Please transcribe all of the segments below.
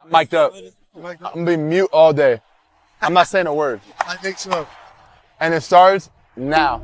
Mic'd up. I'm gonna be mute all day. I'm not saying a word. I think so. And it starts now.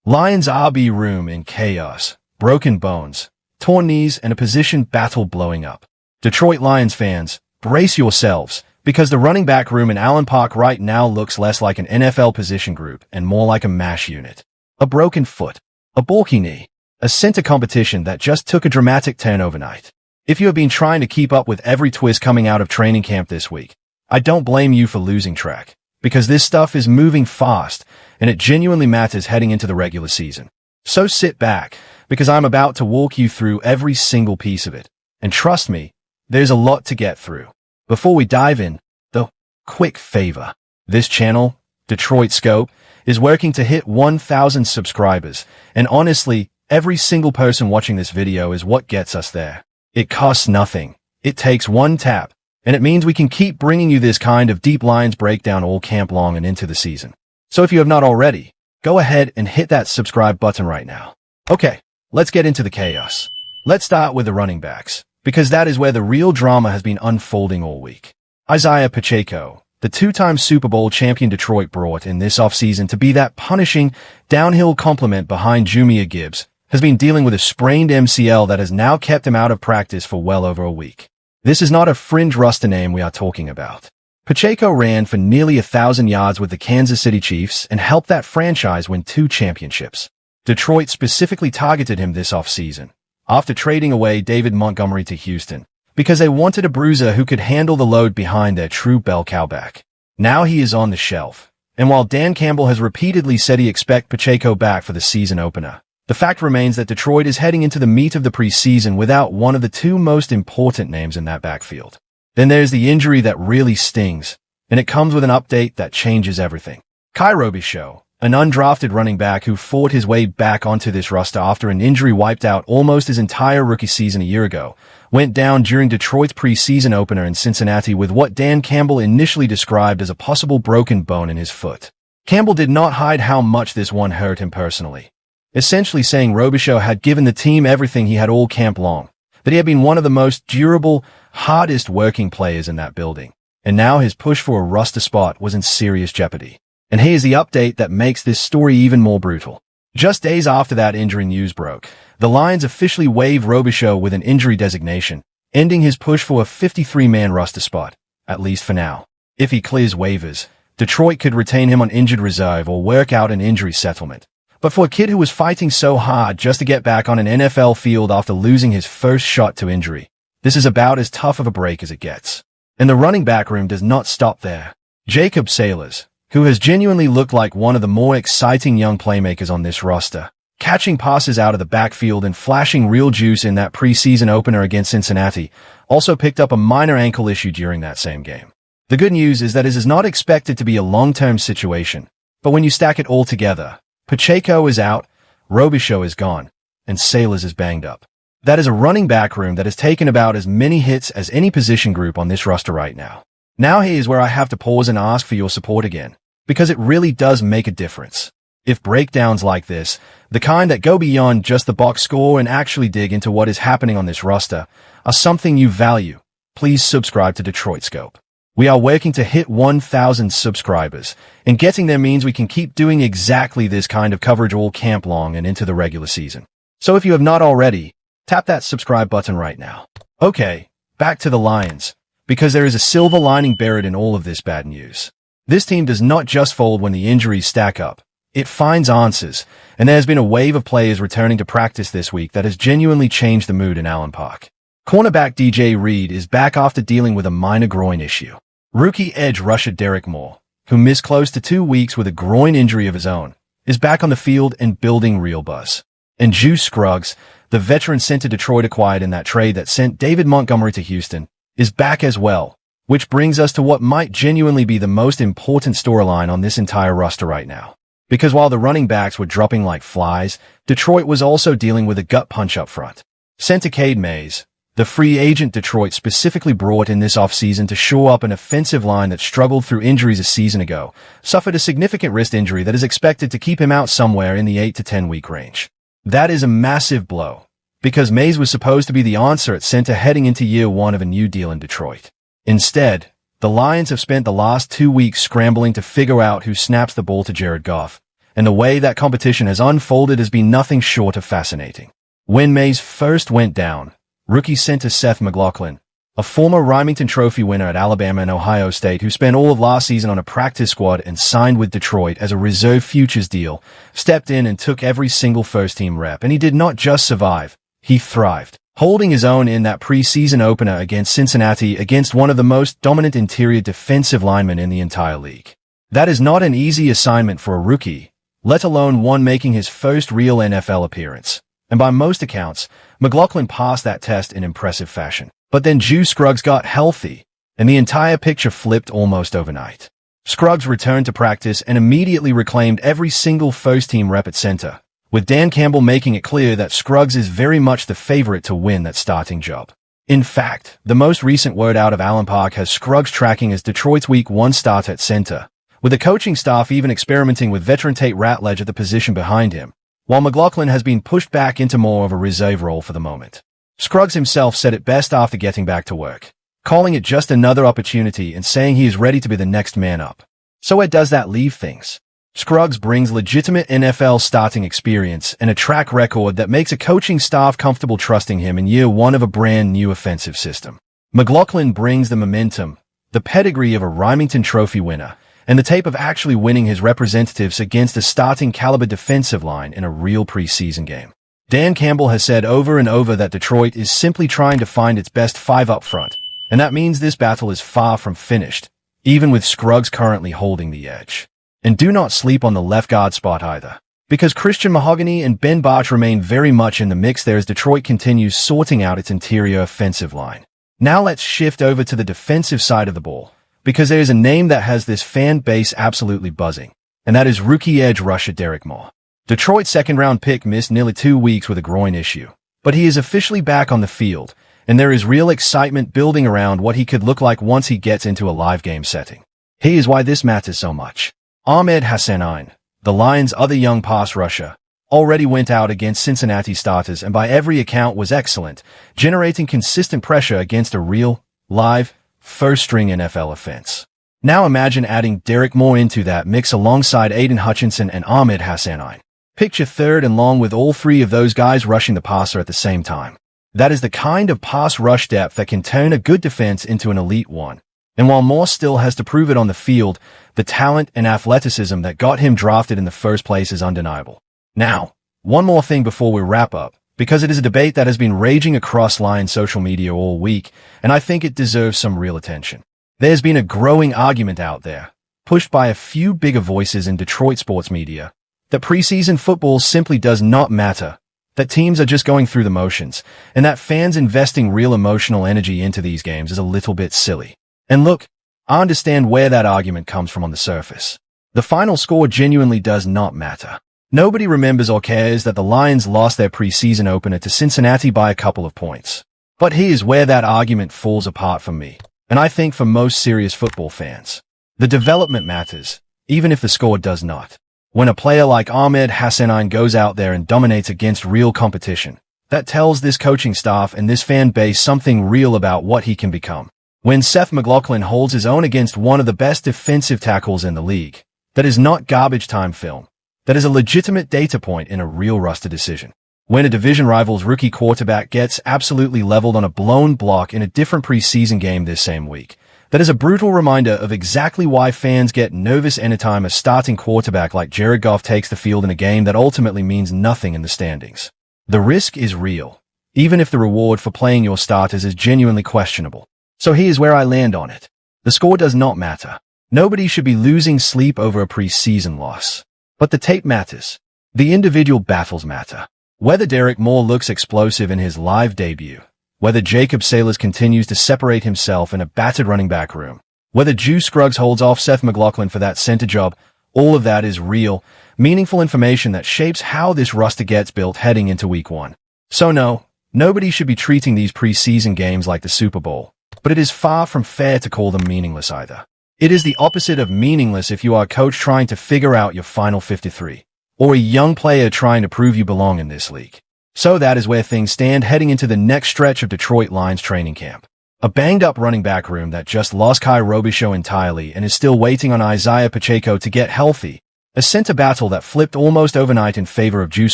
Lions RB room in chaos, broken bones, torn knees, and a position battle blowing up. Detroit Lions fans, brace yourselves, because the running back room in Allen Park right now looks less like an NFL position group and more like a MASH unit. A broken foot, a bulky knee, a center competition that just took a dramatic turn overnight. If you have been trying to keep up with every twist coming out of training camp this week, I don't blame you for losing track, because this stuff is moving fast, and it genuinely matters heading into the regular season. So sit back, because I'm about to walk you through every single piece of it. And trust me, there's a lot to get through. Before we dive in, though, quick favor. This channel, Detroit Scope, is working to hit 1,000 subscribers, and honestly, every single person watching this video is what gets us there. It costs nothing. It takes one tap, and it means we can keep bringing you this kind of deep Lions breakdown all camp long and into the season. So if you have not already, go ahead and hit that subscribe button right now. Okay, let's get into the chaos. Let's start with the running backs, because that is where the real drama has been unfolding all week. Isaiah Pacheco, the two-time Super Bowl champion Detroit brought in this offseason to be that punishing downhill complement behind Jahmyr Gibbs, has been dealing with a sprained MCL that has now kept him out of practice for well over a week. This is not a fringe roster name we are talking about. Pacheco ran for nearly 1,000 yards with the Kansas City Chiefs and helped that franchise win 2 championships. Detroit specifically targeted him this offseason, after trading away David Montgomery to Houston, because they wanted a bruiser who could handle the load behind their true bell cow back. Now he is on the shelf, and while Dan Campbell has repeatedly said he expects Pacheco back for the season opener, the fact remains that Detroit is heading into the meat of the preseason without one of the 2 most important names in that backfield. Then there's the injury that really stings, and it comes with an update that changes everything. Robichaux, an undrafted running back who fought his way back onto this roster after an injury wiped out almost his entire rookie season a year ago, went down during Detroit's preseason opener in Cincinnati with what Dan Campbell initially described as a possible broken bone in his foot. Campbell did not hide how much this one hurt him personally, essentially saying Robichaux had given the team everything he had all camp long, that he had been one of the most durable, hardest working players in that building, and now his push for a roster spot was in serious jeopardy. And here's the update that makes this story even more brutal. Just days after that injury news broke, the Lions officially waived Robichaux with an injury designation, ending his push for a 53-man roster spot, at least for now. If he clears waivers, Detroit could retain him on injured reserve or work out an injury settlement. But for a kid who was fighting so hard just to get back on an NFL field after losing his first shot to injury, this is about as tough of a break as it gets. And the running back room does not stop there. Jacob Sailors, who has genuinely looked like one of the more exciting young playmakers on this roster, catching passes out of the backfield and flashing real juice in that preseason opener against Cincinnati, also picked up a minor ankle issue during that same game. The good news is that it is not expected to be a long-term situation, but when you stack it all together, Pacheco is out, Robichaux is gone, and Sailors is banged up. That is a running back room that has taken about as many hits as any position group on this roster right now. Now here's where I have to pause and ask for your support again, because it really does make a difference. If breakdowns like this, the kind that go beyond just the box score and actually dig into what is happening on this roster, are something you value, please subscribe to Detroit Scope. We are working to hit 1,000 subscribers, and getting there means we can keep doing exactly this kind of coverage all camp long and into the regular season. So if you have not already, tap that subscribe button right now. Okay, back to the Lions, because there is a silver lining buried in all of this bad news. This team does not just fold when the injuries stack up. It finds answers, and there has been a wave of players returning to practice this week that has genuinely changed the mood in Allen Park. Cornerback DJ Reed is back after dealing with a minor groin issue. Rookie edge rusher Derek Moore, who missed close to 2 weeks with a groin injury of his own, is back on the field and building real buzz. And Juice Scruggs, the veteran center Detroit acquired in that trade that sent David Montgomery to Houston, is back as well, which brings us to what might genuinely be the most important storyline on this entire roster right now. Because while the running backs were dropping like flies, Detroit was also dealing with a gut punch up front. Center Cade Mays, the free agent Detroit specifically brought in this offseason to shore up an offensive line that struggled through injuries a season ago, suffered a significant wrist injury that is expected to keep him out somewhere in the 8 to 10 week range. That is a massive blow, because Mays was supposed to be the answer at center heading into year one of a new deal in Detroit. Instead, the Lions have spent the last 2 weeks scrambling to figure out who snaps the ball to Jared Goff, and the way that competition has unfolded has been nothing short of fascinating. When Mays first went down, rookie center Seth McLaughlin, a former Remington Trophy winner at Alabama and Ohio State who spent all of last season on a practice squad and signed with Detroit as a reserve futures deal, stepped in and took every single first-team rep, and he did not just survive, he thrived, holding his own in that preseason opener against Cincinnati against one of the most dominant interior defensive linemen in the entire league. That is not an easy assignment for a rookie, let alone one making his first real NFL appearance. And by most accounts, McLaughlin passed that test in impressive fashion. But then Juice Scruggs got healthy, and the entire picture flipped almost overnight. Scruggs returned to practice and immediately reclaimed every single first-team rep at center, with Dan Campbell making it clear that Scruggs is very much the favorite to win that starting job. In fact, the most recent word out of Allen Park has Scruggs tracking as Detroit's Week 1 starter at center, with the coaching staff even experimenting with veteran Tate Ratledge at the position behind him, while McLaughlin has been pushed back into more of a reserve role for the moment. Scruggs himself said it best after getting back to work, calling it just another opportunity and saying he is ready to be the next man up. So where does that leave things? Scruggs brings legitimate NFL starting experience and a track record that makes a coaching staff comfortable trusting him in year one of a brand new offensive system. McLaughlin brings the momentum, the pedigree of a Remington Trophy winner, and the tape of actually winning his representatives against a starting caliber defensive line in a real preseason game. Dan Campbell has said over and over that Detroit is simply trying to find its best five up front, and that means this battle is far from finished, even with Scruggs currently holding the edge. And do not sleep on the left guard spot either, because Christian Mahogany and Ben Barch remain very much in the mix there as Detroit continues sorting out its interior offensive line. Now let's shift over to the defensive side of the ball, because there is a name that has this fan base absolutely buzzing, and that is rookie edge rusher Derek Moore. Detroit's second-round pick missed nearly 2 weeks with a groin issue, but he is officially back on the field, and there is real excitement building around what he could look like once he gets into a live game setting. Here's why this matters so much. Ahmed Hassanein, the Lions' other young pass rusher, already went out against Cincinnati starters and by every account was excellent, generating consistent pressure against a real, live, first-string NFL offense. Now imagine adding Derek Moore into that mix alongside Aiden Hutchinson and Ahmed Hassanein. Picture third and long with all three of those guys rushing the passer at the same time. That is the kind of pass rush depth that can turn a good defense into an elite one. And while Moore still has to prove it on the field, the talent and athleticism that got him drafted in the first place is undeniable. Now, one more thing before we wrap up, because it is a debate that has been raging across Lions social media all week, and I think it deserves some real attention. There's been a growing argument out there, pushed by a few bigger voices in Detroit sports media, that preseason football simply does not matter, that teams are just going through the motions, and that fans investing real emotional energy into these games is a little bit silly. And look, I understand where that argument comes from on the surface. The final score genuinely does not matter. Nobody remembers or cares that the Lions lost their preseason opener to Cincinnati by a couple of points. But here's where that argument falls apart for me, and I think for most serious football fans. The development matters, even if the score does not. When a player like Ahmed Hassanein goes out there and dominates against real competition, that tells this coaching staff and this fan base something real about what he can become. When Seth McLaughlin holds his own against one of the best defensive tackles in the league, that is not garbage time film. That is a legitimate data point in a real roster decision. When a division rival's rookie quarterback gets absolutely leveled on a blown block in a different preseason game this same week, that is a brutal reminder of exactly why fans get nervous anytime a starting quarterback like Jared Goff takes the field in a game that ultimately means nothing in the standings. The risk is real, even if the reward for playing your starters is genuinely questionable. So here's where I land on it. The score does not matter. Nobody should be losing sleep over a preseason loss. But the tape matters. The individual battles matter. Whether Derek Moore looks explosive in his live debut, whether Jacob Saylors continues to separate himself in a battered running back room, whether Juice Scruggs holds off Seth McLaughlin for that center job, all of that is real, meaningful information that shapes how this roster gets built heading into week one. So no, nobody should be treating these preseason games like the Super Bowl, but it is far from fair to call them meaningless either. It is the opposite of meaningless if you are a coach trying to figure out your final 53, or a young player trying to prove you belong in this league. So that is where things stand heading into the next stretch of Detroit Lions training camp. A banged-up running back room that just lost Robichaux entirely and is still waiting on Isaiah Pacheco to get healthy. A center battle that flipped almost overnight in favor of Juice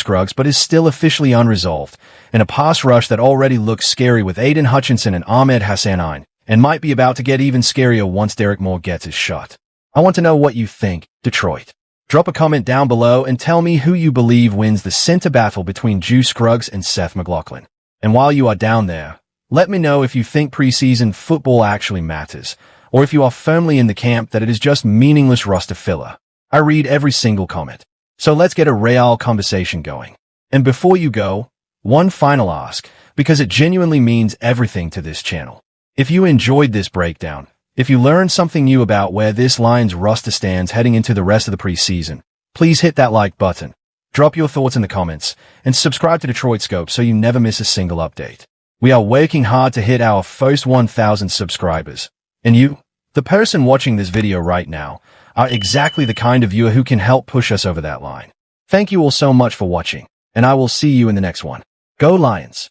Scruggs but is still officially unresolved, and a pass rush that already looks scary with Aiden Hutchinson and Ahmed Hassanein, and might be about to get even scarier once Derek Moore gets his shot. I want to know what you think, Detroit. Drop a comment down below and tell me who you believe wins the center battle between Juice Scruggs and Seth McLaughlin. And while you are down there, let me know if you think preseason football actually matters, or if you are firmly in the camp that it is just meaningless roster filler. I read every single comment. So let's get a real conversation going. And before you go, one final ask, because it genuinely means everything to this channel. If you enjoyed this breakdown, if you learned something new about where this Lions roster stands heading into the rest of the preseason, please hit that like button, drop your thoughts in the comments, and subscribe to Detroit Scope so you never miss a single update. We are working hard to hit our first 1,000 subscribers. And you, the person watching this video right now, are exactly the kind of viewer who can help push us over that line. Thank you all so much for watching, and I will see you in the next one. Go Lions!